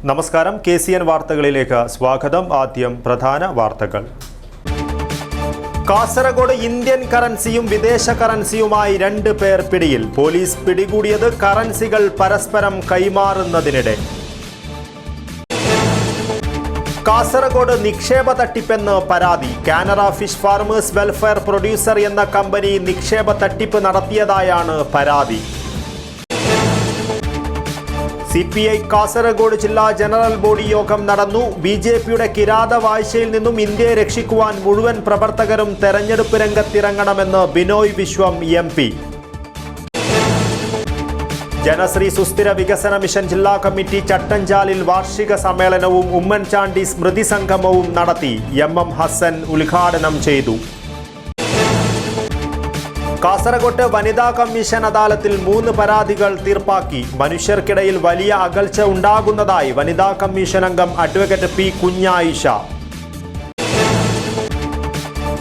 നമസ്കാരം, KCN വാർത്തകളിലേക്ക് സ്വാഗതം. ആദ്യം പ്രധാന വാർത്തകൾ. കാസർഗോഡ് ഇന്ത്യൻ കറൻസിയും വിദേശ കറൻസിയുമായി 2 പേർ പിടിയിൽ. പോലീസ് പിടികൂടിയത് കറൻസികൾ പരസ്പരം കൈമാറുന്നതിനിടെ. കാസർഗോഡ് നിക്ഷേപ തട്ടിപ്പെന്ന് പരാതി. Canara fish farmers welfare producer എന്ന കമ്പനി നിക്ഷേപ തട്ടിപ്പ് നടത്തിയതായാണ് പരാതി. CPI കാസർഗോഡ് ജില്ലാ ജനറൽ ബോഡി യോഗം നടന്നു. BJPയുടെ കിരാതവാഴ്ചയിൽ നിന്നും ഇന്ത്യയെ രക്ഷിക്കുവാൻ മുഴുവൻ പ്രവർത്തകരും തെരഞ്ഞെടുപ്പ് രംഗത്തിറങ്ങണമെന്ന് ബിനോയ് വിശ്വം MP. ജനശ്രീ സുസ്ഥിര വികസന മിഷൻ ജില്ലാ കമ്മിറ്റി ചട്ടഞ്ചാലിൽ വാർഷിക സമ്മേളനവും ഉമ്മൻചാണ്ടി സ്മൃതി സംഗമവും നടത്തി. MM ഹസൻ ഉദ്ഘാടനം ചെയ്തു. കാസർഗോഡ് വനിതാ കമ്മീഷൻ അദാലത്തിൽ 3 പരാതികൾ തീർപ്പാക്കി. മനുഷ്യർക്കിടയിൽ വലിയ അകൽച്ച ഉണ്ടാകുന്നതായി വനിതാ കമ്മീഷൻ അംഗം അഡ്വക്കേറ്റ് P. കുഞ്ഞായിഷ.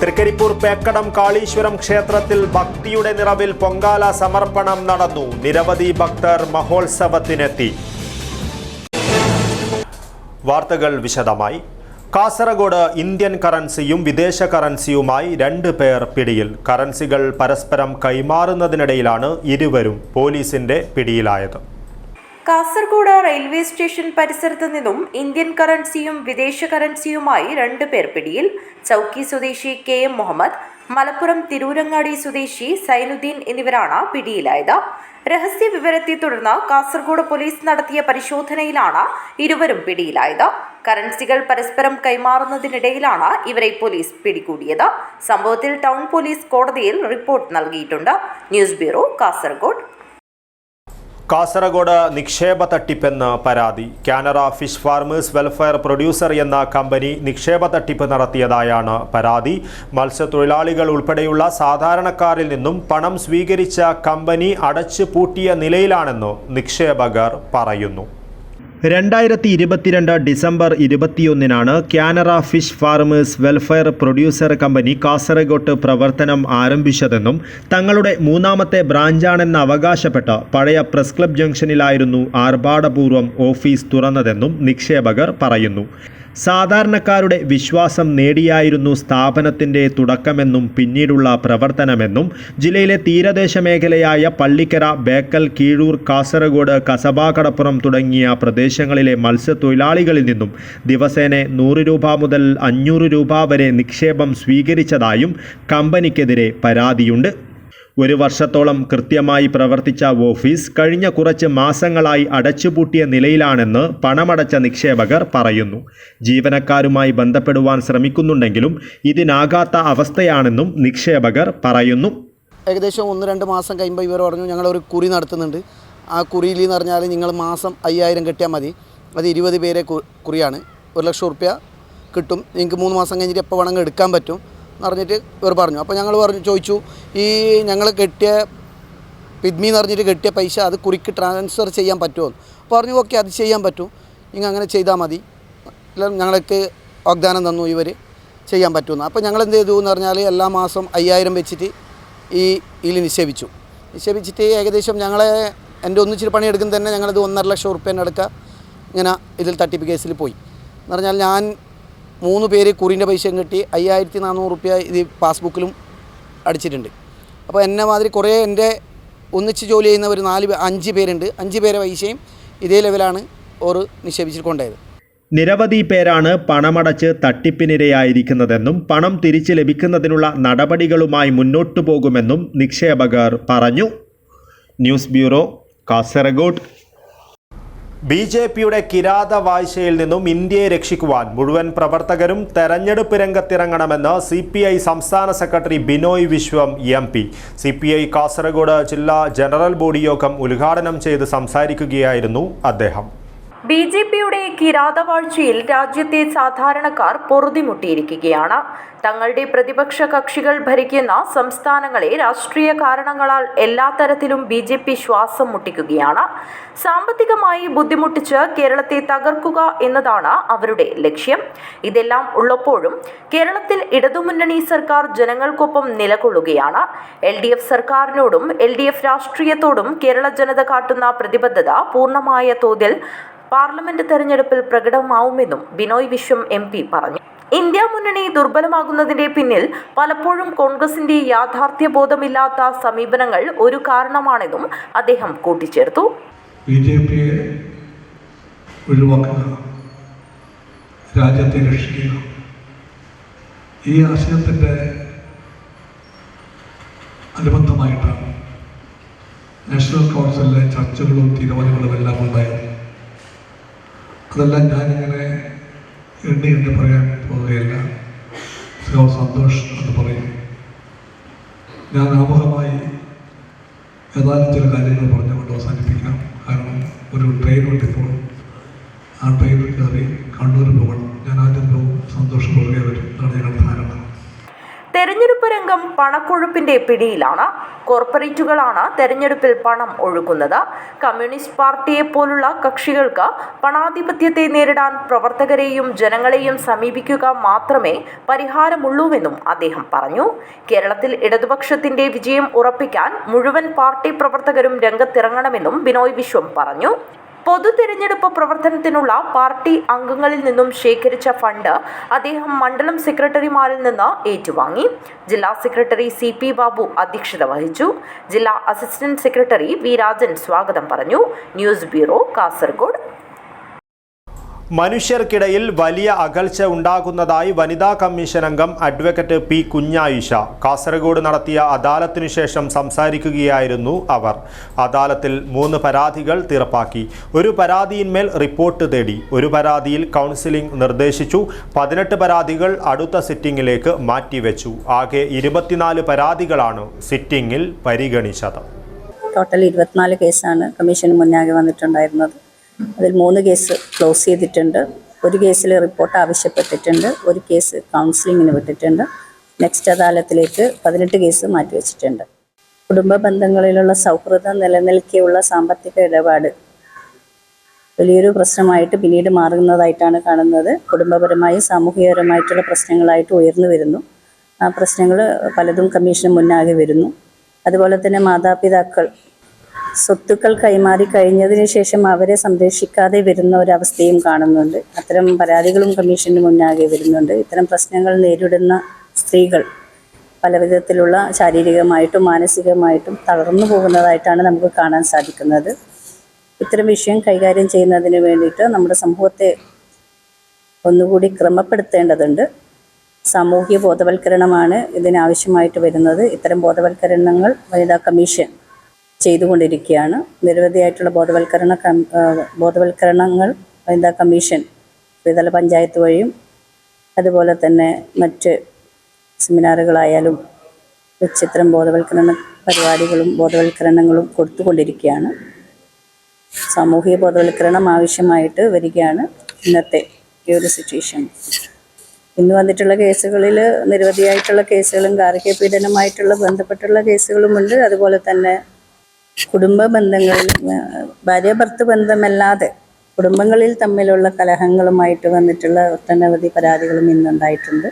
തൃക്കരിപ്പൂർ പേക്കടം കാളീശ്വരം ക്ഷേത്രത്തിൽ ഭക്തിയുടെ നിറവിൽ പൊങ്കാല സമർപ്പണം നടന്നു. നിരവധി ഭക്തർ മഹോത്സവത്തിനെത്തി. വാർത്തകൾ വിശദമായി. കാസർഗോഡ് ഇന്ത്യൻ കറൻസിയും വിദേശ കറൻസിയുമായി 2 പേർ പിടിയിൽ. കറൻസികൾ പരസ്പരം കൈമാറുന്നതിനിടയിലാണ് ഇരുവരും പോലീസിന്റെ പിടിയിലായത്. കാസർഗോഡ് റെയിൽവേ സ്റ്റേഷൻ പരിസരത്ത് നിന്നും ഇന്ത്യൻ കറൻസിയും വിദേശ കറൻസിയുമായി 2 പേർ പിടിയിൽ. ചൌക്കി സ്വദേശി KM മുഹമ്മദ്, മലപ്പുറം തിരൂരങ്ങാടി സ്വദേശി സൈനുദ്ദീൻ എന്നിവരാണ് പിടിയിലായത്. രഹസ്യ വിവരത്തെ തുടർന്ന് കാസർഗോഡ് പോലീസ് നടത്തിയ പരിശോധനയിലാണ് ഇരുവരും പിടിയിലായത്. കറൻസികൾ പരസ്പരം കൈമാറുന്നതിനിടയിലാണ് ഇവരെ പോലീസ് പിടികൂടിയത്. സംഭവത്തിൽ ടൗൺ പോലീസ് കോടതിയിൽ റിപ്പോർട്ട് നൽകിയിട്ടുണ്ട്. News bureau, Kasaragod. കാസർഗോഡ് നിക്ഷേപ തട്ടിപ്പെന്ന് പരാതി. Canara fish farmers welfare producer എന്ന കമ്പനി നിക്ഷേപ തട്ടിപ്പ് നടത്തിയതായാണ് പരാതി. മത്സ്യത്തൊഴിലാളികൾ ഉൾപ്പെടെയുള്ള സാധാരണക്കാരിൽ നിന്നും പണം സ്വീകരിച്ച കമ്പനി അടച്ചു പൂട്ടിയ നിലയിലാണെന്ന് നിക്ഷേപകർ പറയുന്നു. 2022 December 21 Canara fish farmers welfare producer company Kasaragod പ്രവർത്തനം ആരംഭിച്ചതെന്നും തങ്ങളുടെ 3ാമത്തെ ബ്രാഞ്ചാണെന്ന് അവകാശപ്പെട്ട് പഴയ പ്രസ് ക്ലബ് ജംഗ്ഷനിലായിരുന്നു ആർഭാടപൂർവ്വം ഓഫീസ് തുറന്നതെന്നും നിക്ഷേപകർ പറയുന്നു. സാധാരണക്കാരുടെ വിശ്വാസം നേടിയായിരുന്നു സ്ഥാപനത്തിൻ്റെ തുടക്കമെന്നും പിന്നീടുള്ള പ്രവർത്തനമെന്നും ജില്ലയിലെ തീരദേശ മേഖലയായ പള്ളിക്കര, ബേക്കൽ, കീഴൂർ, കാസർഗോഡ്, കസബ-കടപ്പുറം തുടങ്ങിയ പ്രദേശങ്ങളിലെ മത്സ്യത്തൊഴിലാളികളിൽ നിന്നും ദിവസേന 100 രൂപ മുതൽ 500 രൂപ വരെ നിക്ഷേപം സ്വീകരിച്ചതായും കമ്പനിക്കെതിരെ പരാതിയുണ്ട്. 1 വർഷത്തോളം കൃത്യമായി പ്രവർത്തിച്ച ഓഫീസ് കഴിഞ്ഞ കുറച്ച് മാസങ്ങളായി അടച്ചുപൂട്ടിയ നിലയിലാണെന്ന് പണമടച്ച നിക്ഷേപകർ പറയുന്നു. ജീവനക്കാരുമായി ബന്ധപ്പെടുവാൻ ശ്രമിക്കുന്നുണ്ടെങ്കിലും ഇതിനാകാത്ത അവസ്ഥയാണെന്നും നിക്ഷേപകർ പറയുന്നു. ഏകദേശം 1-2 മാസം കഴിയുമ്പോൾ ഇവർ പറഞ്ഞു ഞങ്ങളൊരു കുറി നടത്തുന്നുണ്ട്. ആ കുറിയിൽ എന്ന് പറഞ്ഞാൽ നിങ്ങൾ മാസം 5000 കെട്ടിയാൽ മതി. അത് 20 പേരെ കുറിയാണ്. 1 ലക്ഷം റുപ്യ കിട്ടും. നിങ്ങൾക്ക് 3 മാസം കഴിഞ്ഞിട്ട് എപ്പോൾ വേണമെങ്കിൽ എടുക്കാൻ പറ്റും എന്ന് പറഞ്ഞിട്ട് ഇവർ പറഞ്ഞു. അപ്പോൾ ഞങ്ങൾ ചോദിച്ചു, ഈ ഞങ്ങൾ കെട്ടിയ പിദ്മി എന്ന് പറഞ്ഞിട്ട് കെട്ടിയ പൈസ അത് കുറിക്ക് ട്രാൻസ്ഫർ ചെയ്യാൻ പറ്റുമോ? അപ്പോൾ പറഞ്ഞു ഓക്കെ, അത് ചെയ്യാൻ പറ്റും, നിങ്ങൾ അങ്ങനെ ചെയ്താൽ മതി. ഞങ്ങൾക്ക് വാഗ്ദാനം തന്നു ഇവർ ചെയ്യാൻ പറ്റുമെന്ന്. അപ്പോൾ ഞങ്ങൾ എന്ത് ചെയ്തു എന്ന് പറഞ്ഞാൽ എല്ലാ മാസം 5000 വെച്ചിട്ട് ഇതിൽ നിക്ഷേപിച്ചിട്ട് ഏകദേശം ഞങ്ങളെ എൻ്റെ ഒന്നിച്ചിട്ട് പണിയെടുക്കുന്ന തന്നെ ഞങ്ങളിത് 1.5 ലക്ഷം റുപ്യേൻ്റെ അടുക്ക ഇങ്ങനെ ഇതിൽ തട്ടിപ്പ് കേസിൽ പോയി എന്ന് പറഞ്ഞാൽ ഞാൻ 3 പേര് കുറിൻ്റെ പൈസയും കിട്ടി 5400 റുപ്യ ഇത് പാസ്ബുക്കിലും അടിച്ചിട്ടുണ്ട്. അപ്പോൾ എന്നെ മാതിരി കുറേ എൻ്റെ ഒന്നിച്ച് ജോലി ചെയ്യുന്നവർ 5 പേരുണ്ട്. 5 പേരെ പൈസയും ഇതേ ലെവലാണ് ഓർ നിക്ഷേപിച്ചിട്ട് കൊണ്ടുപോയത്. നിരവധി പേരാണ് പണമടച്ച് തട്ടിപ്പിനിരയായിരിക്കുന്നതെന്നും പണം തിരിച്ച് ലഭിക്കുന്നതിനുള്ള നടപടികളുമായി മുന്നോട്ടു പോകുമെന്നും നിക്ഷേപകർ പറഞ്ഞു. News bureau, Kasaragod. BJPയുടെ കിരാതവാഴ്ചയിൽ നിന്നും ഇന്ത്യയെ രക്ഷിക്കുവാൻ മുഴുവൻ പ്രവർത്തകരും തെരഞ്ഞെടുപ്പ് രംഗത്തിറങ്ങണമെന്ന് CPI സംസ്ഥാന secretary Binoy Viswam MP. CPI Kasaragod ജില്ലാ ജനറൽ ബോഡി യോഗം ഉദ്ഘാടനം ചെയ്ത് സംസാരിക്കുകയായിരുന്നു അദ്ദേഹം. BJPയുടെ കിരാതവാഴ്ചയിൽ രാജ്യത്തെ സാധാരണക്കാർ പൊറുതിമുട്ടിയിരിക്കുകയാണ്. തങ്ങളുടെ പ്രതിപക്ഷ കക്ഷികൾ ഭരിക്കുന്ന സംസ്ഥാനങ്ങളെ രാഷ്ട്രീയ കാരണങ്ങളാൽ എല്ലാ തരത്തിലും BJP ശ്വാസം മുട്ടിക്കുകയാണ്. സാമ്പത്തികമായി ബുദ്ധിമുട്ടിച്ച് കേരളത്തെ തകർക്കുക എന്നതാണ് അവരുടെ ലക്ഷ്യം. ഇതെല്ലാം ഉള്ളപ്പോഴും കേരളത്തിൽ ഇടതുമുന്നണി സർക്കാർ ജനങ്ങൾക്കൊപ്പം നിലകൊള്ളുകയാണ്. LDF സർക്കാരിനോടും LDF രാഷ്ട്രീയത്തോടും കേരള ജനത കാട്ടുന്ന പ്രതിബദ്ധത പൂർണ്ണമായ തോതിൽ പാർലമെന്റ് തെരഞ്ഞെടുപ്പിൽ പ്രകടമാവുമെന്നും ബിനോയ് വിശ്വം MP പറഞ്ഞു. ഇന്ത്യ മുന്നണി ദുർബലമാകുന്നതിന്റെ പിന്നിൽ പലപ്പോഴും കോൺഗ്രസിന്റെ യാഥാർത്ഥ്യബോധമില്ലാത്ത സമീപനങ്ങൾ ഒരു കാരണമാണെന്നും അദ്ദേഹം കൂട്ടിച്ചേർത്തു. BJPയെ ഒഴിവാക്കുക, രാജ്യത്തെ രക്ഷിക്കുക, ഈ ആശയത്തിൻ്റെ അനുബന്ധമായിട്ടാണ് നാഷണൽ കൗൺസിലിലെ ചർച്ചകളും തീരുമാനങ്ങളും എല്ലാം ഉണ്ടായത്. അതെല്ലാം ഞാനിങ്ങനെ എണ്ണി പറയാൻ പോവുകയല്ല. സന്തോഷ് എന്ന് പറയും. ഞാൻ ആമുഖമായി ഏതാനും ചില കാര്യങ്ങൾ പറഞ്ഞുകൊണ്ട് അവസാനിപ്പിക്കാം. കാരണം ഒരു ട്രെയിനുണ്ട് ഇപ്പോൾ. ആ ട്രെയിനിൽ കയറി കണ്ണൂർ പോകണം. ഞാൻ ആദ്യം പോകും, സന്തോഷം പുറകെ വരും. അതാണ് ഞങ്ങളുടെ ധാരണ. തെരഞ്ഞെടുപ്പ് രംഗം പണക്കൊഴുപ്പിന്റെ പിടിയിലാണ്. കോർപ്പറേറ്റുകളാണ് തെരഞ്ഞെടുപ്പിൽ പണം ഒഴുക്കുന്നത്. കമ്മ്യൂണിസ്റ്റ് പാർട്ടിയെ പോലുള്ള കക്ഷികൾക്ക് പണാധിപത്യത്തെ നേരിടാൻ പ്രവർത്തകരെയും ജനങ്ങളെയും സമീപിക്കുക മാത്രമേ പരിഹാരമുള്ളൂവെന്നും അദ്ദേഹം പറഞ്ഞു. കേരളത്തിൽ ഇടതുപക്ഷത്തിന്റെ വിജയം ഉറപ്പിക്കാൻ മുഴുവൻ പാർട്ടി പ്രവർത്തകരും രംഗത്തിറങ്ങണമെന്നും ബിനോയ് വിശ്വം പറഞ്ഞു. പൊതു തെരഞ്ഞെടുപ്പ് പ്രവർത്തനത്തിനുള്ള പാർട്ടി അംഗങ്ങളിൽ നിന്നും ശേഖരിച്ച ഫണ്ട് അദ്ദേഹം മണ്ഡലം സെക്രട്ടറിമാരിൽ നിന്ന് ഏറ്റുവാങ്ങി. ജില്ലാ സെക്രട്ടറി CP ബാബു അധ്യക്ഷത വഹിച്ചു. ജില്ലാ അസിസ്റ്റന്റ് സെക്രട്ടറി V രാജൻ സ്വാഗതം പറഞ്ഞു. News bureau, Kasaragod. മനുഷ്യർക്കിടയിൽ വലിയ അകൽച്ച ഉണ്ടാകുന്നതായി വനിതാ കമ്മീഷൻ അംഗം അഡ്വക്കേറ്റ് P കുഞ്ഞായിഷ കാസർഗോഡ് നടത്തിയ അദാലത്തിനു ശേഷം സംസാരിക്കുകയായിരുന്നു അവർ. അദാലത്തിൽ 3 പരാതികൾ തീർപ്പാക്കി. ഒരു പരാതിയിന്മേൽ റിപ്പോർട്ട് തേടി. ഒരു പരാതിയിൽ കൗൺസിലിംഗ് നിർദ്ദേശിച്ചു. 18 പരാതികൾ അടുത്ത സിറ്റിംഗിലേക്ക് മാറ്റിവെച്ചു. ആകെ 24 പരാതികളാണ് സിറ്റിംഗിൽ പരിഗണിച്ചത്. ടോട്ടൽ 24 കേസാണ് കമ്മീഷന് മുന്നാകെ വന്നിട്ടുണ്ടായിരുന്നത്. അതിൽ 3 കേസ് ക്ലോസ് ചെയ്തിട്ടുണ്ട്. ഒരു കേസിൽ റിപ്പോർട്ട് ആവശ്യപ്പെട്ടിട്ടുണ്ട്. ഒരു കേസ് കൗൺസിലിങ്ങിന് വിട്ടിട്ടുണ്ട്. നെക്സ്റ്റ് അദാലത്തിലേക്ക് 18 കേസ് മാറ്റിവെച്ചിട്ടുണ്ട്. കുടുംബ ബന്ധങ്ങളിലുള്ള സൗഹൃദം നിലനിൽക്കെയുള്ള സാമ്പത്തിക ഇടപാട് വലിയൊരു പ്രശ്നമായിട്ട് പിന്നീട് മാറുന്നതായിട്ടാണ് കാണുന്നത്. കുടുംബപരമായും സാമൂഹികപരമായിട്ടുള്ള പ്രശ്നങ്ങളായിട്ട് ഉയർന്നു വരുന്നു. ആ പ്രശ്നങ്ങൾ പലതും കമ്മീഷന് മുന്നാകെ വരുന്നു. അതുപോലെ തന്നെ മാതാപിതാക്കൾ സ്വത്തുക്കൾ കൈമാറി കഴിഞ്ഞതിന് ശേഷം അവരെ സംരക്ഷിക്കാതെ വരുന്ന ഒരവസ്ഥയും കാണുന്നുണ്ട്. അത്തരം പരാതികളും കമ്മീഷന് മുന്നാകെ വരുന്നുണ്ട്. ഇത്തരം പ്രശ്നങ്ങൾ നേരിടുന്ന സ്ത്രീകൾ പല വിധത്തിലുള്ള ശാരീരികമായിട്ടും മാനസികമായിട്ടും തളർന്നു പോകുന്നതായിട്ടാണ് നമുക്ക് കാണാൻ സാധിക്കുന്നത്. ഇത്തരം വിഷയം കൈകാര്യം ചെയ്യുന്നതിന് വേണ്ടിയിട്ട് നമ്മുടെ സമൂഹത്തെ ഒന്നുകൂടി ക്രമപ്പെടുത്തേണ്ടതുണ്ട്. സാമൂഹ്യ ബോധവൽക്കരണമാണ് ഇതിനാവശ്യമായിട്ട് വരുന്നത്. ഇത്തരം ബോധവൽക്കരണങ്ങൾ വനിതാ കമ്മീഷൻ ചെയ്തുകൊണ്ടിരിക്കുകയാണ്. നിരവധിയായിട്ടുള്ള ബോധവൽക്കരണങ്ങൾ വനിതാ കമ്മീഷൻ ത്രിതല പഞ്ചായത്ത് വഴിയും അതുപോലെ തന്നെ മറ്റ് സെമിനാറുകളായാലും ഇത്തരം ബോധവൽക്കരണ പരിപാടികളും ബോധവൽക്കരണങ്ങളും കൊടുത്തുകൊണ്ടിരിക്കുകയാണ്. സാമൂഹിക ബോധവൽക്കരണം ആവശ്യമായിട്ട് വരികയാണ് ഇന്നത്തെ ഈ ഒരു സിറ്റുവേഷൻ. ഇന്ന് വന്നിട്ടുള്ള കേസുകളിൽ നിരവധിയായിട്ടുള്ള കേസുകളും ഗാർഹിക പീഡനമായിട്ടുള്ള ബന്ധപ്പെട്ടുള്ള കേസുകളുമുണ്ട്. അതുപോലെ തന്നെ കുടുംബ ബന്ധങ്ങളിൽ ഭാര്യ ഭർത്തൃ ബന്ധമല്ലാതെ കുടുംബങ്ങളിൽ തമ്മിലുള്ള കലഹങ്ങളുമായിട്ട് വന്നിട്ടുള്ള ഒട്ടനവധി പരാതികളും ഇന്നുണ്ടായിട്ടുണ്ട്.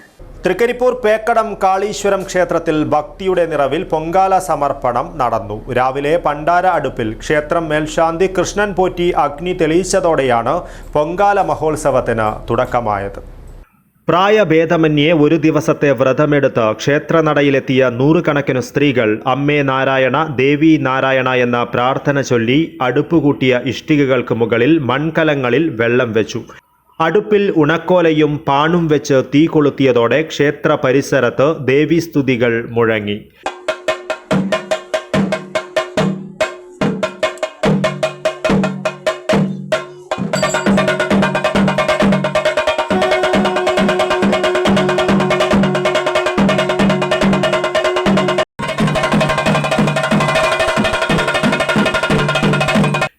തൃക്കരിപ്പൂർ പേക്കടം കാളീശ്വരം ക്ഷേത്രത്തിൽ ഭക്തിയുടെ നിറവിൽ പൊങ്കാല സമർപ്പണം നടന്നു. രാവിലെ പണ്ടാര അടുപ്പിൽ ക്ഷേത്രം മേൽശാന്തി കൃഷ്ണൻ പോറ്റി അഗ്നി തെളിയിച്ചതോടെയാണ് പൊങ്കാല മഹോത്സവത്തിന് തുടക്കമായത്. പ്രായഭേദമന്യേ ഒരു ദിവസത്തെ വ്രതമെടുത്ത് ക്ഷേത്രനടയിലെത്തിയ 100 കണക്കിന് സ്ത്രീകൾ അമ്മേ നാരായണ, ദേവി നാരായണ എന്ന പ്രാർത്ഥന ചൊല്ലി അടുപ്പുകൂട്ടിയ ഇഷ്ടികകൾക്ക് മുകളിൽ മൺകലങ്ങളിൽ വെള്ളം വെച്ചു. അടുപ്പിൽ ഉണക്കോലയും പാണും വെച്ച് തീ കൊളുത്തിയതോടെ ക്ഷേത്ര പരിസരത്ത് ദേവീസ്തുതികൾ മുഴങ്ങി.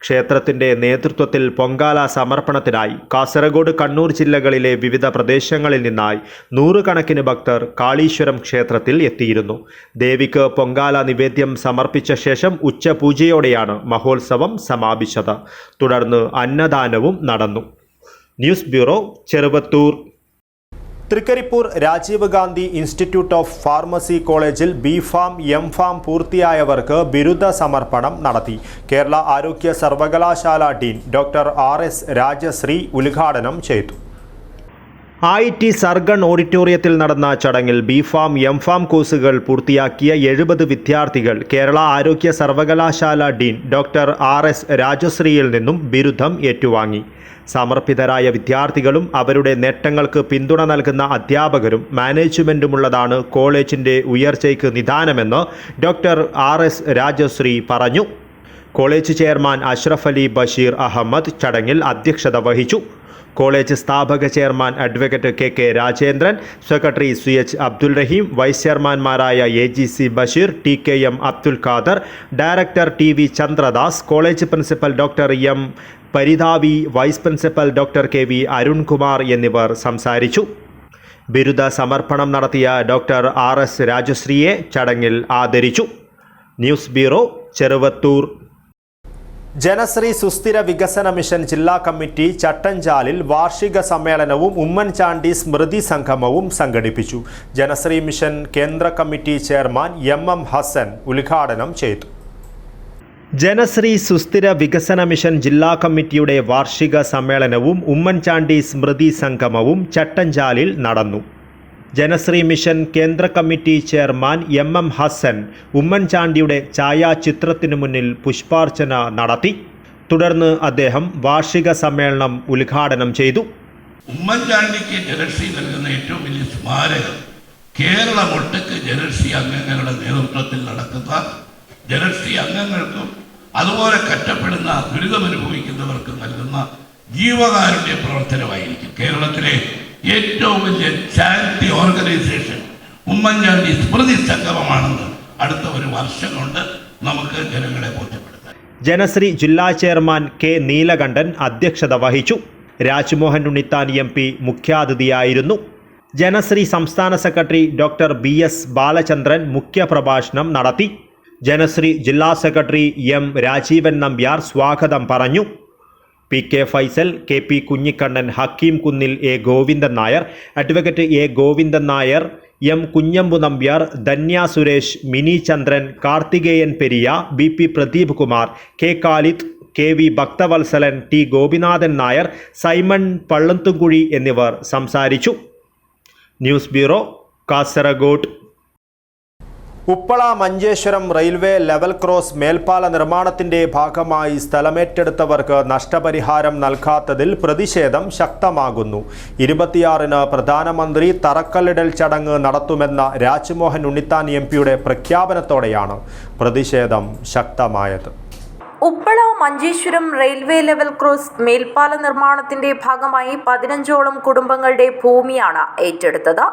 ക്ഷേത്രത്തിന്റെ നേതൃത്വത്തിൽ പൊങ്കാല സമർപ്പണത്തിനായി കാസർഗോഡ്, കണ്ണൂർ ജില്ലകളിലെ വിവിധ പ്രദേശങ്ങളിൽ നിന്നായി 100 കണക്കിന് ഭക്തർ കാളീശ്വരം ക്ഷേത്രത്തിൽ എത്തിയിരുന്നു. ദേവിക്ക് പൊങ്കാല നിവേദ്യം സമർപ്പിച്ച ശേഷം ഉച്ചപൂജയോടെയാണ് മഹോത്സവം സമാപിച്ചത്. തുടർന്ന് അന്നദാനവും നടന്നു. News bureau, Cheruvathur. Trikaripur Rajiv Gandhi institute of pharmacy കോളേജിൽ ബി.ഫാം, എം.ഫാം പൂർത്തിയായവർക്ക് ബിരുദ സമർപ്പണം നടത്തി. കേരള ആരോഗ്യ സർവകലാശാല ഡീൻ ഡോക്ടർ R.S. രാജശ്രീ ഉദ്ഘാടനം ചെയ്തു. IIT സർഗൺ ഓഡിറ്റോറിയത്തിൽ നടന്ന ചടങ്ങിൽ ബി.ഫാം, എം.ഫാം കോഴ്സുകൾ പൂർത്തിയാക്കിയ 70 വിദ്യാർത്ഥികൾ കേരള ആരോഗ്യ സർവകലാശാല ഡീൻ ഡോക്ടർ R.S. രാജശ്രീയിൽ നിന്നും ബിരുദം ഏറ്റുവാങ്ങി. സമർപ്പിതരായ വിദ്യാർത്ഥികളും അവരുടെ നേട്ടങ്ങൾക്ക് പിന്തുണ നൽകുന്ന അധ്യാപകരും മാനേജ്മെൻറ്റുമുള്ളതാണ് കോളേജിൻ്റെ ഉയർച്ചയ്ക്ക് നിദാനമെന്ന് ഡോക്ടർ R.S. രാജശ്രീ പറഞ്ഞു. കോളേജ് ചെയർമാൻ അഷ്റഫ് അലി ബഷീർ അഹമ്മദ് ചടങ്ങിൽ അധ്യക്ഷത വഹിച്ചു. കോളേജ് സ്ഥാപക chairman advocate K.K. Rajendran, secretary CH. Abdul Raheem, vice ചെയർമാൻമാരായ AGC Basheer, TKM Abdul Khader, director TV Chandradas, college principal doctor M. Parithavi, vice principal doctor KV. Arunkumar എന്നിവർ സംസാരിച്ചു. ബിരുദ സമർപ്പണം നടത്തിയ ഡോക്ടർ R.S. രാജശ്രീയെ ചടങ്ങിൽ ആദരിച്ചു. News bureau, Cheruvathur. ജനശ്രീ സുസ്ഥിര വികസന മിഷൻ ജില്ലാ കമ്മിറ്റി ചട്ടഞ്ചാലിൽ വാർഷിക സമ്മേളനവും ഉമ്മൻചാണ്ടി സ്മൃതി സംഗമവും സംഘടിപ്പിച്ചു. ജനശ്രീ മിഷൻ കേന്ദ്ര കമ്മിറ്റി ചെയർമാൻ MM ഹസൻ ഉദ്ഘാടനം ചെയ്തു. ജനശ്രീ സുസ്ഥിര വികസന മിഷൻ ജില്ലാ കമ്മിറ്റിയുടെ വാർഷിക സമ്മേളനവും ഉമ്മൻചാണ്ടി സ്മൃതി സംഗമവും ചട്ടഞ്ചാലിൽ നടന്നു. ജനശ്രീ മിഷൻ കേന്ദ്ര കമ്മിറ്റി ചെയർമാൻ MM ഹസൻ ഉമ്മൻചാണ്ടിയുടെ ഛായാചിത്രത്തിനു മുന്നിൽ പുഷ്പാർച്ചന നടത്തി. തുടർന്ന് അദ്ദേഹം വാർഷിക സമ്മേളനം ഉദ്ഘാടനം ചെയ്തു. ഉമ്മൻചാണ്ടിക്ക് ജനശ്രീ നൽകുന്ന ഏറ്റവും വലിയ സ്മാരകം കേരളമൊട്ടുക്ക് ജനശ്രീ അംഗങ്ങളുടെ നേതൃത്വത്തിൽ നടക്കുന്ന ജനശ്രീ അംഗങ്ങൾക്കും അതുപോലെ കഷ്ടപ്പെടുന്ന ദുരിതമനുഭവിക്കുന്നവർക്കും നൽകുന്ന ജീവകാരുണ്യ പ്രവർത്തനമായിരിക്കും. കേരളത്തിലെ ഏറ്റവും വലിയ ചാരിറ്റി ഓർഗനൈസേഷൻ ഉമ്മൻചാണ്ടി സ്മൃതി സംഗമമാണെന്ന് അടുത്ത ഒരു വർഷം കൊണ്ട് നമുക്ക് ജനങ്ങളെ ബോധ്യപ്പെടുത്താം. ജനശ്രീ ജില്ലാ ചെയർമാൻ K. നീലകണ്ഠൻ അധ്യക്ഷത വഹിച്ചു. രാജ്മോഹൻ ഉണ്ണിത്താൻ MP മുഖ്യാതിഥിയായിരുന്നു. ജനശ്രീ സംസ്ഥാന സെക്രട്ടറി ഡോക്ടർ BS ബാലചന്ദ്രൻ മുഖ്യപ്രഭാഷണം നടത്തി. ജനശ്രീ ജില്ലാ സെക്രട്ടറി M. രാജീവൻ നമ്പ്യാർ സ്വാഗതം പറഞ്ഞു. PK Faisal, KP Kunhikannan, Hakeem Kunnil, A. Govindan Nair, advocate A. Govindan Nair, M. Kunhambu Nambiar, Dhanya Suresh, Mini Chandran, Karthikeyan Periya, BP Pradeep Kumar, K. Khalid, KV Bhakthavathsalan, T. Gopinathan Nair, Simon Pallathumkuzhi എന്നിവർ സംസാരിച്ചു. News bureau, Kasaragod. Uppala Manjeshwaram railway level cross മേൽപ്പാല നിർമ്മാണത്തിന്റെ ഭാഗമായി സ്ഥലമേറ്റെടുത്തവർക്ക് നഷ്ടപരിഹാരം നൽകാത്തതിൽ പ്രതിഷേധം ശക്തമാകുന്നു. 26-ന് പ്രധാനമന്ത്രി തറക്കല്ലിടൽ ചടങ്ങ് നടത്തുമെന്ന രാജ്മോഹൻ ഉണ്ണിത്താൻ MPയുടെ പ്രഖ്യാപനത്തോടെയാണ് പ്രതിഷേധം ശക്തമായത്. Uppala Manjeshwaram railway level cross മേൽപ്പാല നിർമ്മാണത്തിന്റെ ഭാഗമായി 15ഓളം കുടുംബങ്ങളുടെ ഭൂമിയാണ് ഏറ്റെടുത്തത്.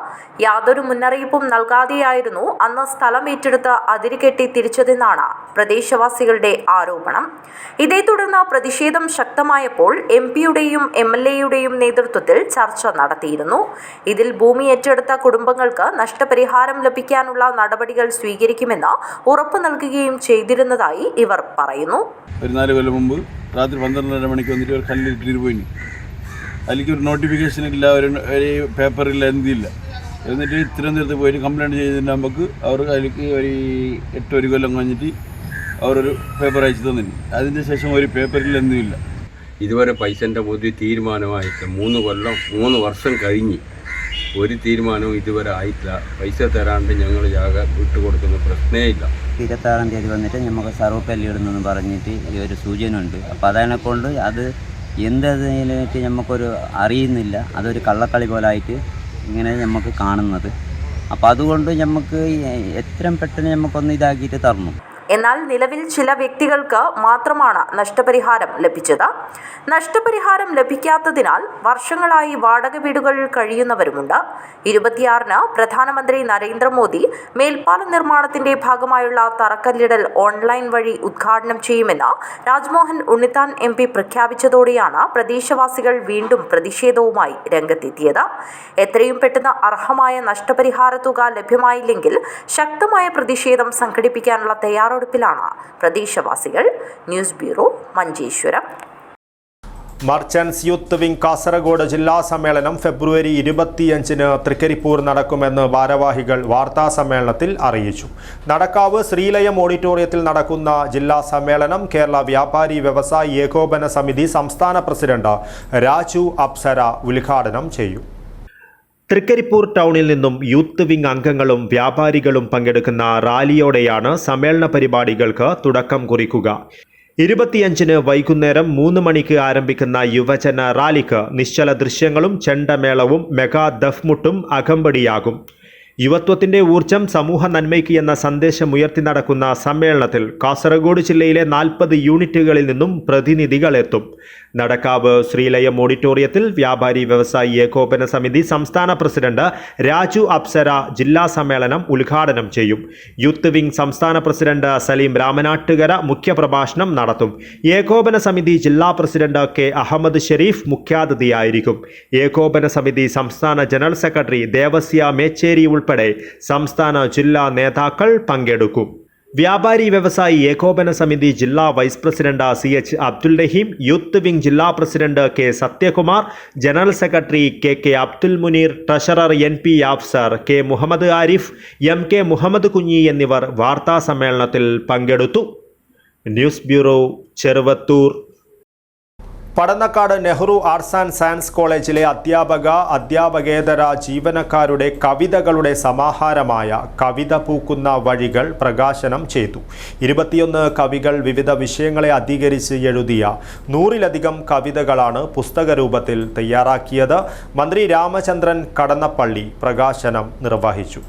യാതൊരു മുന്നറിയിപ്പും നൽകാതെയായിരുന്നു അന്ന് സ്ഥലം ഏറ്റെടുത്ത് അതിരുകെട്ടി തിരിച്ചതെന്നാണ് പ്രദേശവാസികളുടെ ആരോപണം. ഇതേ തുടർന്ന് പ്രതിഷേധം ശക്തമായപ്പോൾ MPയുടെയും MLAയുടെയും നേതൃത്വത്തിൽ ചർച്ച നടത്തിയിരുന്നു. ഇതിൽ ഭൂമി ഏറ്റെടുത്ത കുടുംബങ്ങൾക്ക് നഷ്ടപരിഹാരം ലഭിക്കാനുള്ള നടപടികൾ സ്വീകരിക്കുമെന്ന് ഉറപ്പു നൽകുകയും ചെയ്തിരുന്നതായി ഇവർ പറയുന്നു. ഒരു 4 കൊല്ലം മുമ്പ് രാത്രി 12:30 മണിക്ക് വന്നിട്ട് ഒരു കല്ലിട്ടിട്ട് പോയി. അതിലേക്ക് ഒരു നോട്ടിഫിക്കേഷൻ ഇല്ല, ഒരു പേപ്പറില്ല, എന്തില്ല. എന്നിട്ട് തിരുവനന്തപുരത്ത് പോയിട്ട് കംപ്ലയിൻറ്റ് ചെയ്തതിൻ്റെ നമുക്ക് അവർ അതിലേക്ക് ഒരു 8 കൊല്ലം കഴിഞ്ഞിട്ട് അവരൊരു പേപ്പർ അയച്ചു തന്നിട്ട് അതിൻ്റെ ശേഷം ഒരു പേപ്പറിൽ എന്തുമില്ല. ഇതുവരെ പൈസൻ്റെ ഒരു തീരുമാനമായിട്ട് 3 വർഷം കഴിഞ്ഞ് ഒരു തീരുമാനവും ഇതുവരെ ആയിട്ടില്ല. പൈസ തരാണ്ട് ഞങ്ങൾ ജാഗ വിട്ടുകൊടുക്കുന്ന പ്രശ്നമേ ഇല്ല. 26-ാം തീയതി വന്നിട്ട് നമുക്ക് സർവ്വപ്പല്ലിയിടുന്നെന്ന് പറഞ്ഞിട്ട് ഒരു സൂചന ഉണ്ട്. അപ്പോൾ അതിനെക്കൊണ്ട് അത് എന്തതിനായിട്ട് നമുക്കൊരു അറിയുന്നില്ല. അതൊരു കള്ളക്കളി പോലായിട്ട് ഇങ്ങനെ നമുക്ക് കാണുന്നത്. അപ്പോൾ അതുകൊണ്ട് നമുക്ക് എത്രയും പെട്ടെന്ന് നമുക്കൊന്ന് ഇതാക്കിയിട്ട് തരണം. എന്നാൽ നിലവിൽ ചില വ്യക്തികൾക്ക് മാത്രമാണ് നഷ്ടപരിഹാരം ലഭിച്ചത്. നഷ്ടപരിഹാരം ലഭിക്കാത്തതിനാൽ വർഷങ്ങളായി വാടക വീടുകളിൽ കഴിയുന്നവരുമുണ്ട്. 26-ന് പ്രധാനമന്ത്രി നരേന്ദ്രമോദി മേൽപ്പാല നിർമ്മാണത്തിന്റെ ഭാഗമായുള്ള തറക്കല്ലിടൽ ഓൺലൈൻ വഴി ഉദ്ഘാടനം ചെയ്യുമെന്ന് രാജ്മോഹൻ ഉണ്ണിത്താൻ MP പ്രഖ്യാപിച്ചതോടെയാണ് പ്രദേശവാസികൾ വീണ്ടും പ്രതിഷേധവുമായി രംഗത്തെത്തിയത്. എത്രയും പെട്ടെന്ന് അർഹമായ നഷ്ടപരിഹാര തുക ലഭ്യമായില്ലെങ്കിൽ ശക്തമായ പ്രതിഷേധം സംഘടിപ്പിക്കാനുള്ള തയ്യാറെടുപ്പിലാണ് പ്രദേശവാസികൾ. News bureau, Manjeshwaram. Merchants youth wing Kasaragod ജില്ലാ സമ്മേളനം ഫെബ്രുവരി 25-ന് തൃക്കരിപ്പൂർ നടക്കുമെന്ന് ഭാരവാഹികൾ വാർത്താസമ്മേളനത്തിൽ അറിയിച്ചു. നടക്കാവ് ശ്രീലയം ഓഡിറ്റോറിയത്തിൽ നടക്കുന്ന ജില്ലാ സമ്മേളനം കേരള വ്യാപാരി വ്യവസായി ഏകോപന സമിതി സംസ്ഥാന പ്രസിഡന്റ് രാജു അപ്സര ഉദ്ഘാടനം ചെയ്യും. തൃക്കരിപ്പൂർ ടൗണിൽ നിന്നും യൂത്ത് വിംഗ് അംഗങ്ങളും വ്യാപാരികളും പങ്കെടുക്കുന്ന റാലിയോടെയാണ് സമ്മേളന പരിപാടികൾക്ക് തുടക്കം കുറിക്കുക. 25-ന് വൈകുന്നേരം 3 മണിക്ക് ആരംഭിക്കുന്ന യുവജന റാലിക്ക് നിശ്ചല ദൃശ്യങ്ങളും ചെണ്ടമേളവും മെഗാ ദഫ്മുട്ടും അകമ്പടിയാകും. യുവത്വത്തിന്റെ ഊർജം സമൂഹ നന്മയ്ക്ക് എന്ന സന്ദേശമുയർത്തി നടക്കുന്ന സമ്മേളനത്തിൽ കാസർഗോഡ് ജില്ലയിലെ 40 യൂണിറ്റുകളിൽ നിന്നും പ്രതിനിധികൾ എത്തും. നടക്കാവ് ശ്രീലയം ഓഡിറ്റോറിയത്തിൽ വ്യാപാരി വ്യവസായി ഏകോപന സമിതി സംസ്ഥാന പ്രസിഡന്റ് രാജു അപ്സര ജില്ലാ സമ്മേളനം ഉദ്ഘാടനം ചെയ്യും. യൂത്ത് വിംഗ് സംസ്ഥാന പ്രസിഡന്റ് സലീം രാമനാട്ടുകര മുഖ്യപ്രഭാഷണം നടത്തും. ഏകോപന സമിതി ജില്ലാ പ്രസിഡന്റ് കെ അഹമ്മദ് ഷെരീഫ് മുഖ്യാതിഥിയായിരിക്കും. ഏകോപന സമിതി സംസ്ഥാന ജനറൽ സെക്രട്ടറി ദേവസ്യ മേച്ചേരി ഉൾപ്പെടെ സംസ്ഥാന ജില്ലാ നേതാക്കൾ പങ്കെടുക്കും. വ്യാപാരി വ്യവസായി ഏകോപന സമിതി ജില്ലാ vice president CH Abdul Rahim, youth wing ജില്ലാ president K Sathyakumar, general secretary K Abdul Muneer, treasurer NP Afsar, K Muhammad Arif, MK Muhammad Kunhi എന്നിവർ വാർത്താ സമ്മേളനത്തിൽ പങ്കെടുത്തു. News bureau, Cheruvathur. Padannakkad Nehru arts and science കോളേജിലെ അധ്യാപകേതര ജീവനക്കാരുടെ കവിതകളുടെ സമാഹാരമായ കവിത പൂക്കുന്ന വഴികൾ പ്രകാശനം ചെയ്തു. 21 കവികൾ വിവിധ വിഷയങ്ങളെ അധികരിച്ച് എഴുതിയ 100-ലധികം കവിതകളാണ് പുസ്തകരൂപത്തിൽ തയ്യാറാക്കിയത്. മന്ത്രി രാമചന്ദ്രൻ കടന്നപ്പള്ളി പ്രകാശനം നിർവഹിച്ചു.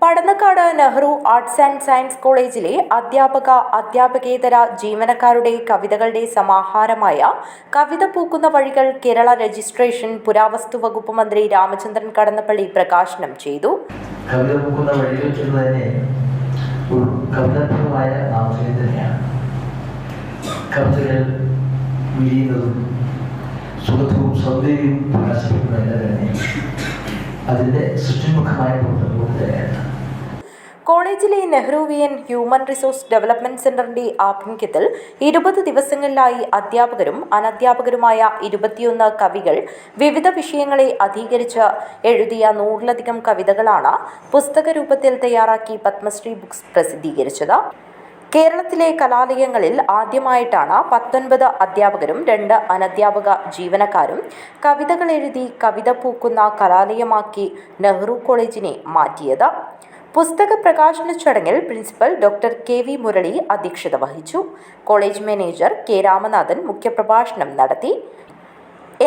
Padannakkad Nehru arts and science കോളേജിലെ അധ്യാപകേതര ജീവനക്കാരുടെ കവിതകളുടെ സമാഹാരമായ കവിത പൂക്കുന്ന വഴികൾ കേരള രജിസ്ട്രേഷൻ പുരാവസ്തു വകുപ്പ് മന്ത്രി രാമചന്ദ്രൻ കടന്നപ്പള്ളി പ്രകാശനം ചെയ്തു. കവിത പൂക്കുന്ന വഴികൾ തന്നെ ഒരു കവിതാത്മകമായ നാമധേയം തന്നെയാണ്. കവിതകൾ വിരിയുന്നതും സുഖവും സൗന്ദര്യവും പ്രകാശിപ്പിക്കുന്നതല്ല തന്നെ അതിൻ്റെ സൃഷ്ടിമുഖമായ പ്രവർത്തനവും തന്നെയാണ്. കോളേജിലെ നെഹ്റുവിയൻ ഹ്യൂമൻ റിസോഴ്സ് ഡെവലപ്മെന്റ് സെന്ററിന്റെ ആഭിമുഖ്യത്തിൽ 20 ദിവസങ്ങളിലായി അധ്യാപകരും അനധ്യാപകരുമായ 21 കവികൾ വിവിധ വിഷയങ്ങളെ അധികരിച്ച് എഴുതിയ 100-ലധികം കവിതകളാണ് പുസ്തകരൂപത്തിൽ തയ്യാറാക്കി പത്മശ്രീ ബുക്സ് പ്രസിദ്ധീകരിച്ചത്. കേരളത്തിലെ കലാലയങ്ങളിൽ ആദ്യമായിട്ടാണ് 19 അധ്യാപകരും 2 അനധ്യാപക ജീവനക്കാരും കവിതകൾ എഴുതി കവിത പൂക്കുന്ന കലാലയമാക്കി നെഹ്റു കോളേജിനെ മാറ്റിയത്. പുസ്തക പ്രകാശന ചടങ്ങിൽ പ്രിൻസിപ്പൽ ഡോക്ടർ KV മുരളി അധ്യക്ഷത വഹിച്ചു. കോളേജ് മാനേജർ K രാമനാഥൻ മുഖ്യപ്രഭാഷണം നടത്തി.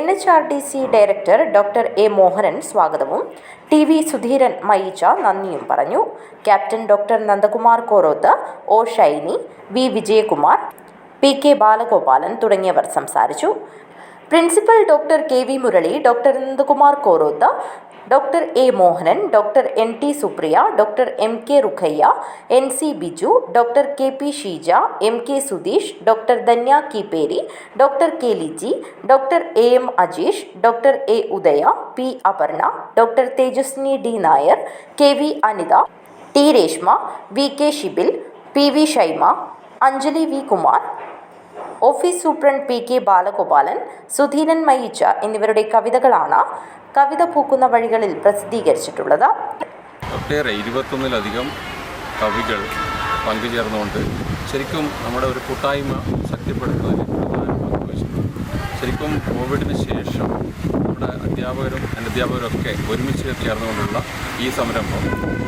NHRDC director doctor A Mohanan സ്വാഗതവും TV സുധീരൻ മയിച്ച നന്ദിയും പറഞ്ഞു. Captain doctor Nandakumar Koroth, O Shiny, V Vijayakumar, PK Balagopalan തുടങ്ങിയവർ സംസാരിച്ചു. Principal doctor KV Murali, doctor Nandakumar Koroth, doctor A Mohanan, doctor NT Supriya, doctor MK Rukhiya, NC Biju, doctor KP Sheeja, MK Sudheesh, doctor Dhanya Keeperi, doctor K Liji, doctor AM Ajeesh, doctor A Udaya, P Aparna, doctor Thejaswini D Nair, KV Anitha, T Reshma, VK Shibil, PV Shaima, Anjali V Kumar, office superintendent PK Balagopalan, Sudheeran Mayicha എന്നിവരുടെ കവിതകളാണ് കവിത പൂക്കുന്ന വഴികളിൽ പ്രസിദ്ധീകരിച്ചിട്ടുള്ളത്. ഒട്ടേറെ 21-ലധികം കവികൾ പങ്കുചേർന്നുകൊണ്ട് ശരിക്കും നമ്മുടെ ഒരു കൂട്ടായ്മ ശക്തിപ്പെടുത്തുന്നതിന് പ്രധാന പങ്ക് വഹിച്ചിട്ടുണ്ട്. ശരിക്കും കോവിഡിന് ശേഷം നമ്മുടെ അധ്യാപകരും അനധ്യാപകരും ഒക്കെ ഒരുമിച്ച് ചേർന്നുകൊണ്ടുള്ള ഈ സംരംഭം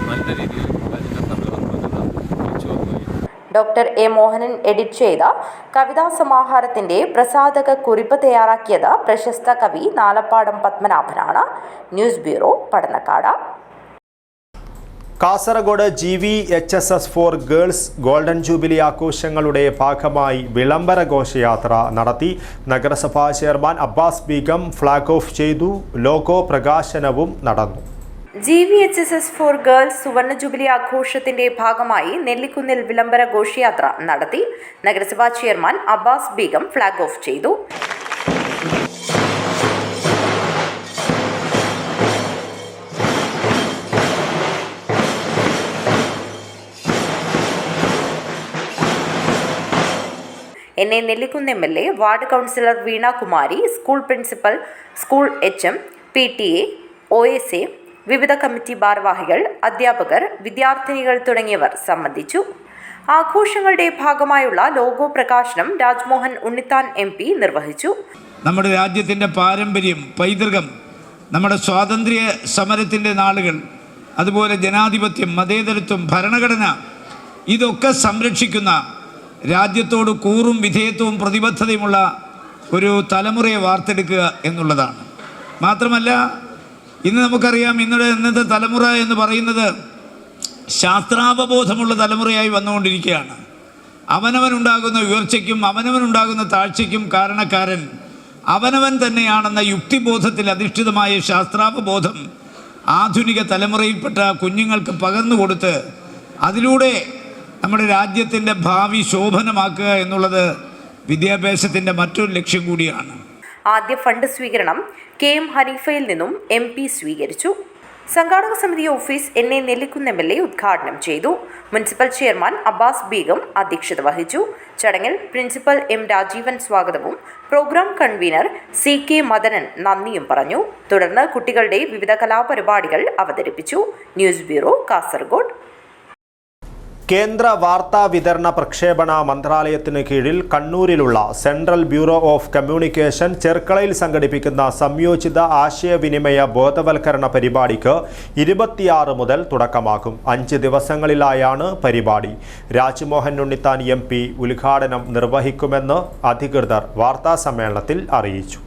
നല്ല രീതിയിൽ കോളേജിൻ്റെ സർവ്വതന്ത്രത തിരിച്ചു വന്നു. ഡോക്ടർ A മോഹനൻ എഡിറ്റ് ചെയ്ത കവിതാ സമാഹാരത്തിന്റെ പ്രസാധക കുറിപ്പ് തയ്യാറാക്കിയത് പ്രശസ്ത കവി നാലപ്പാടം പത്മനാഭനാണ്. News bureau, Padannakkad. Kasaragod GVHSS for girls golden jubilee ആഘോഷങ്ങളുടെ ഭാഗമായി വിളംബര ഘോഷയാത്ര നടത്തി. നഗരസഭാ chairman Abbas Beegum flag off ചെയ്തു. ലോഗോ പ്രകാശനവും നടന്നു. GVHSS ഫോർ ഗേൾസ് സുവർണ ജൂബിലി ആഘോഷത്തിന്റെ ഭാഗമായി നെല്ലിക്കുന്നിൽ വിളംബര ഘോഷയാത്ര നടത്തി. നഗരസഭാ chairman Abbas Beegum flag off ചെയ്തു. NA. Nellikkunnu MLA, ward councillor Veenakumari, school principal, school HM, PTA, OSA, വിവിധ കമ്മിറ്റി ഭാരവാഹികൾ, അധ്യാപകർ, വിദ്യാർത്ഥിനികൾ തുടങ്ങിയവർ സംബന്ധിച്ചു. ആഘോഷങ്ങളുടെ ഭാഗമായുള്ള ലോഗോ പ്രകാശനം രാജ്മോഹൻ ഉണ്ണിത്താൻ MP നിർവഹിച്ചു. നമ്മുടെ രാജ്യത്തിൻ്റെ പാരമ്പര്യം, പൈതൃകം, നമ്മുടെ സ്വാതന്ത്ര്യ സമരത്തിൻ്റെ നാളുകൾ, അതുപോലെ ജനാധിപത്യം, മതേതരത്വം, ഭരണഘടന, ഇതൊക്കെ സംരക്ഷിക്കുന്ന, രാജ്യത്തോട് കൂറും വിധേയത്വവും പ്രതിബദ്ധതയുമുള്ള ഒരു തലമുറയെ വാർത്തെടുക്കുക എന്നുള്ളതാണ്. മാത്രമല്ല, ഇന്ന് നമുക്കറിയാം, ഇന്നത്തെ തലമുറ എന്ന് പറയുന്നത് ശാസ്ത്രാവബോധമുള്ള തലമുറയായി വന്നുകൊണ്ടിരിക്കുകയാണ്. അവനവനുണ്ടാകുന്ന ഉയർച്ചയ്ക്കും അവനവനുണ്ടാകുന്ന താഴ്ചയ്ക്കും കാരണക്കാരൻ അവനവൻ തന്നെയാണെന്ന യുക്തിബോധത്തിൽ അധിഷ്ഠിതമായ ശാസ്ത്രാവബോധം ആധുനിക തലമുറയിൽപ്പെട്ട കുഞ്ഞുങ്ങൾക്ക് പകർന്നു കൊടുത്ത് അതിലൂടെ നമ്മുടെ രാജ്യത്തിൻ്റെ ഭാവി ശോഭനമാക്കുക എന്നുള്ളത് വിദ്യാഭ്യാസത്തിൻ്റെ മറ്റൊരു ലക്ഷ്യം കൂടിയാണ്. ആദ്യ ഫണ്ട് സ്വീകരണം KM ഹനീഫയിൽ നിന്നും MP സ്വീകരിച്ചു. സംഘാടക സമിതി ഓഫീസ് എൻ.എ. നെല്ലിക്കുന്ന് എം.എൽ.എ ഉദ്ഘാടനം ചെയ്തു. മുനിസിപ്പൽ ചെയർമാൻ അബ്ബാസ് ബീഗം അധ്യക്ഷത വഹിച്ചു. ചടങ്ങിൽ പ്രിൻസിപ്പൽ M. രാജീവൻ സ്വാഗതവും പ്രോഗ്രാം കൺവീനർ CK മദനൻ നന്ദിയും പറഞ്ഞു. തുടർന്ന് കുട്ടികളുടെ വിവിധ കലാപരിപാടികൾ അവതരിപ്പിച്ചു. News bureau, Kasaragod. കേന്ദ്ര വാർത്താ വിതരണ പ്രക്ഷേപണ മന്ത്രാലയത്തിന് കീഴിൽ കണ്ണൂരിലുള്ള സെൻട്രൽ ബ്യൂറോ ഓഫ് കമ്മ്യൂണിക്കേഷൻ ചെർക്കളയിൽ സംഘടിപ്പിക്കുന്ന സംയോജിത ആശയവിനിമയ ബോധവൽക്കരണ പരിപാടിക്ക് 26 മുതൽ തുടക്കമാകും. 5 ദിവസങ്ങളിലായാണ് പരിപാടി. രാജ്മോഹൻ ഉണ്ണിത്താൻ MP ഉദ്ഘാടനം നിർവഹിക്കുമെന്ന് അധികൃതർ വാർത്താസമ്മേളനത്തിൽ അറിയിച്ചു.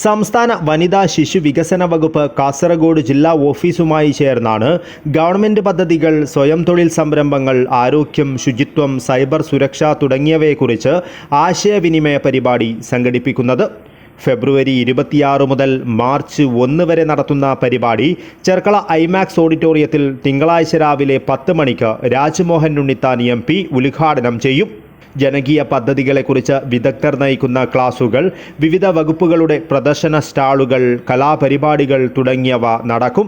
സംസ്ഥാന വനിതാ ശിശു വികസന വകുപ്പ് കാസർഗോഡ് ജില്ലാ ഓഫീസുമായി ചേർന്നാണ് ഗവൺമെൻറ് പദ്ധതികൾ, സ്വയം തൊഴിൽ സംരംഭങ്ങൾ, ആരോഗ്യം, ശുചിത്വം, സൈബർ സുരക്ഷ തുടങ്ങിയവയെക്കുറിച്ച് ആശയവിനിമയ പരിപാടി സംഘടിപ്പിക്കുന്നത്. ഫെബ്രുവരി 26 മുതൽ മാർച്ച് 1 വരെ നടത്തുന്ന പരിപാടി ചെർക്കള ഐമാക്സ് ഓഡിറ്റോറിയത്തിൽ തിങ്കളാഴ്ച രാവിലെ 10 മണിക്ക് രാജ്മോഹൻ ഉണ്ണിത്താൻ MP ഉദ്ഘാടനം ചെയ്യും. ജനകീയ പദ്ധതികളെക്കുറിച്ച് വിദഗ്ധർ നയിക്കുന്ന ക്ലാസുകൾ, വിവിധ വകുപ്പുകളുടെ പ്രദർശന സ്റ്റാളുകൾ, കലാപരിപാടികൾ തുടങ്ങിയവ നടക്കും.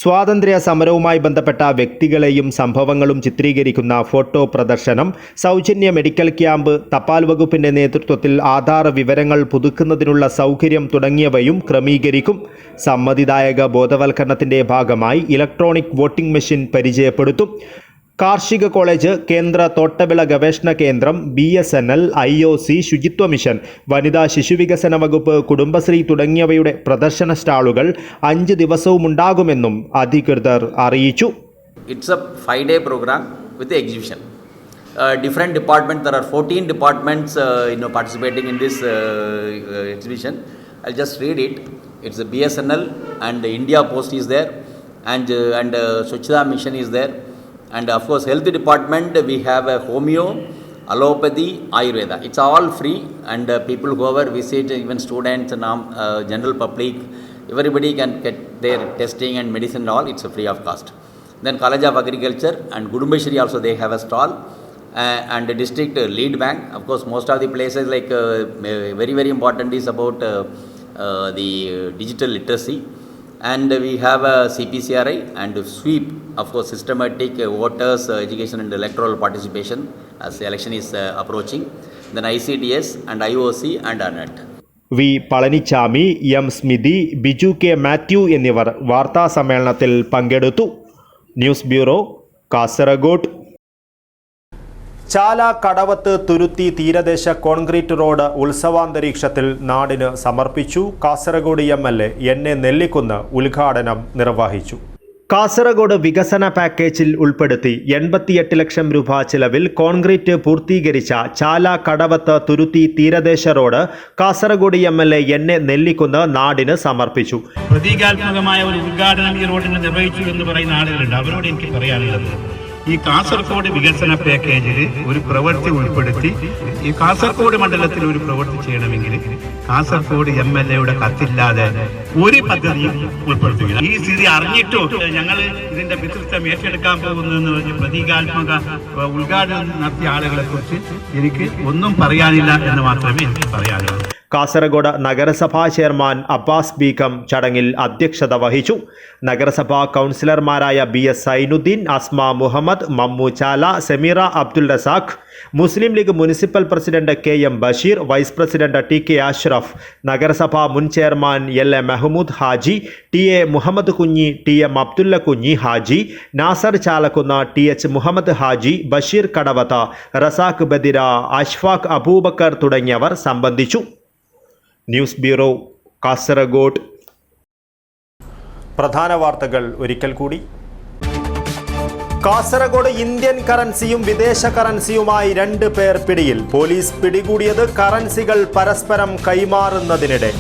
സ്വാതന്ത്ര്യ സമരവുമായി ബന്ധപ്പെട്ട വ്യക്തികളെയും സംഭവങ്ങളും ചിത്രീകരിക്കുന്ന ഫോട്ടോ പ്രദർശനം, സൗജന്യ മെഡിക്കൽ ക്യാമ്പ്, തപാൽ വകുപ്പിൻ്റെ നേതൃത്വത്തിൽ ആധാർ വിവരങ്ങൾ പുതുക്കുന്നതിനുള്ള സൗകര്യം തുടങ്ങിയവയും ക്രമീകരിക്കും. സമ്മതിദായക ബോധവൽക്കരണത്തിൻ്റെ ഭാഗമായി ഇലക്ട്രോണിക് വോട്ടിംഗ് മെഷീൻ പരിചയപ്പെടുത്തും. കാർഷിക കോളേജ്, കേന്ദ്ര തോട്ടവിള ഗവേഷണ കേന്ദ്രം, BSNL, IOC, ശുചിത്വ മിഷൻ, വനിതാ ശിശുവികസന വകുപ്പ്, കുടുംബശ്രീ തുടങ്ങിയവയുടെ പ്രദർശന സ്റ്റാളുകൾ 5 ദിവസവും ഉണ്ടാകുമെന്നും അധികൃതർ അറിയിച്ചു. It's a 5-day program with the exhibition. Different departments, there are 14 departments participating in this exhibition. I'll just read it. It's the BSNL and the India Post is there, and Swachhata Mission is there. And of course, health department, we have a homeo, allopathy, Ayurveda. It's all free, and people whoever visit, even students and general public, everybody can get their testing and medicine and all. It's free of cost. Then College of Agriculture and Gudumbeshwari also, they have a stall, and the district lead bank. Of course, most of the places like very, very important is about the digital literacy. And we have a CPCRI and sweep, of course, systematic voters education and electoral participation as the election is approaching. Then ICDS and IOC and ANET. V. Palaniswami, M. Smithi, Biju K. Mathew എന്നിവർ വാർത്താ സമ്മേളനത്തിൽ പങ്കെടുത്തു. News bureau, Kasaragod. Chala Kadavath Thuruthi തീരദേശ concrete road ഉത്സവാന്തരീക്ഷത്തിൽ നാടിന് സമർപ്പിച്ചു. Kasaragod MLA N.A. Nellikunnu ഉദ്ഘാടനം നിർവഹിച്ചു. കാസർഗോഡ് വികസന പാക്കേജിൽ ഉൾപ്പെടുത്തി 88 ലക്ഷം രൂപ ചിലവിൽ കോൺക്രീറ്റ് പൂർത്തീകരിച്ച ചാല കടവത്ത് തുരുത്തി തീരദേശ road Kasaragod MLA N.A. Nellikunnu നാടിന് സമർപ്പിച്ചു. പ്രതീകാത്മകമായ ഒരു ഉദ്ഘാടനം ഈ റോഡിന് നിർവഹിച്ചു എന്ന് പറയുന്ന ആളുകളുണ്ട്. അവരോട് എനിക്ക് പറയാനുള്ളത്, ഈ കാസർഗോഡ് വികസന പാക്കേജിൽ ഒരു പ്രവൃത്തി ഉൾപ്പെടുത്തി ഈ കാസർഗോഡ് മണ്ഡലത്തിൽ ഒരു പ്രവൃത്തി ചെയ്യണമെങ്കിൽ കാസർഗോഡ് MLA കത്തില്ലാതെ ഒരു പദ്ധതിയും ഉൾപ്പെടുത്തുക. ഈ സ്ഥിതി അറിഞ്ഞിട്ടും ഞങ്ങൾ ഇതിന്റെ പിതൃത്വം ഏറ്റെടുക്കാൻ പോകുന്നു എന്ന് പറഞ്ഞ് പ്രതീകാത്മക ഉദ്ഘാടനം നടത്തിയ ആളുകളെ കുറിച്ച് എനിക്ക് ഒന്നും പറയാനില്ല എന്ന് മാത്രമേ എനിക്ക് പറയാനുള്ളൂ. കാസർഗോഡ് നഗരസഭാ ചെയർമാൻ അബ്ബാസ് ബീഗം ചടങ്ങിൽ അധ്യക്ഷത വഹിച്ചു. നഗരസഭാ കൗൺസിലർമാരായ BS Sainuddin, Asma Muhammed, Mammu Chala, Sameera Abdul Razak, Muslim League municipal president KM Basheer, vice president TK Ashraf, നഗരസഭാ മുൻ chairman LA Mehmood Haji, TA Muhammed Kunhi, TM Abdullah കുഞ്ഞി ഹാജി, നാസർ ചാലക്കുന്ന്, TH മുഹമ്മദ് ഹാജി, ബഷീർ കടവത്ത, റസാഖ് ബദിര, അഷ്ഫാഖ് അബൂബക്കർ തുടങ്ങിയവർ സംബന്ധിച്ചു. News bureau, Kasaragod. പ്രധാന വാർത്തകൾ ഒരിക്കൽ കൂടി. കാസർഗോഡ് ഇന്ത്യൻ കറൻസിയും വിദേശ കറൻസിയുമായി 2 പേർ പിടിയിൽ. പോലീസ് പിടികൂടിയത് കറൻസികൾ പരസ്പരം കൈമാറുന്നതിനിടെ.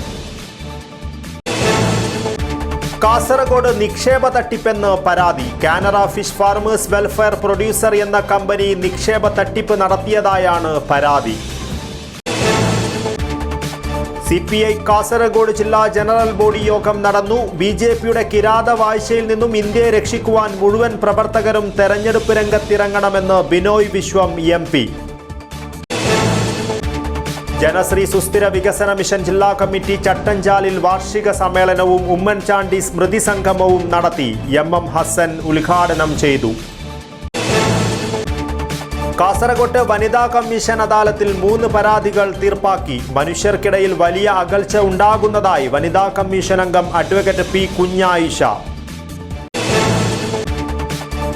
കാസർഗോഡ് നിക്ഷേപ തട്ടിപ്പെന്ന് പരാതി. Canara fish farmers welfare producer എന്ന കമ്പനി നിക്ഷേപ തട്ടിപ്പ് നടത്തിയതായാണ് പരാതി. CPI കാസർഗോഡ് ജില്ലാ ജനറൽ ബോഡി യോഗം നടന്നു. BJPയുടെ കിരാത വാഴ്ചയിൽ നിന്നും ഇന്ത്യയെ രക്ഷിക്കുവാൻ മുഴുവൻ പ്രവർത്തകരും തെരഞ്ഞെടുപ്പ് രംഗത്തിറങ്ങണമെന്ന് ബിനോയ് വിശ്വം MP. ജനശ്രീ സുസ്ഥിര വികസന മിഷൻ ജില്ലാ കമ്മിറ്റി ചട്ടഞ്ചാലിൽ വാർഷിക സമ്മേളനവും ഉമ്മൻചാണ്ടി സ്മൃതി സംഗമവും നടത്തി. MM ഹസൻ ഉദ്ഘാടനം ചെയ്തു. കാസർഗോഡ് വനിതാ കമ്മീഷൻ അദാലത്തിൽ 3 പരാതികൾ തീർപ്പാക്കി. മനുഷ്യർക്കിടയിൽ വലിയ അകൽച്ച ഉണ്ടാകുന്നതായി വനിതാ കമ്മീഷൻ അംഗം അഡ്വക്കേറ്റ് P. കുഞ്ഞായിഷ.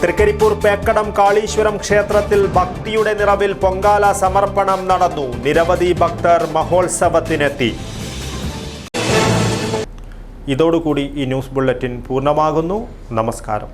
തൃക്കരിപ്പൂർ പേക്കടം കാളീശ്വരം ക്ഷേത്രത്തിൽ ഭക്തിയുടെ നിറവിൽ പൊങ്കാല സമർപ്പണം നടന്നു. നിരവധി ഭക്തർ മഹോത്സവത്തിനെത്തി. ഇതോടുകൂടി ഈ ന്യൂസ് ബുള്ളറ്റിൻ പൂർണ്ണമാകുന്നു. നമസ്കാരം.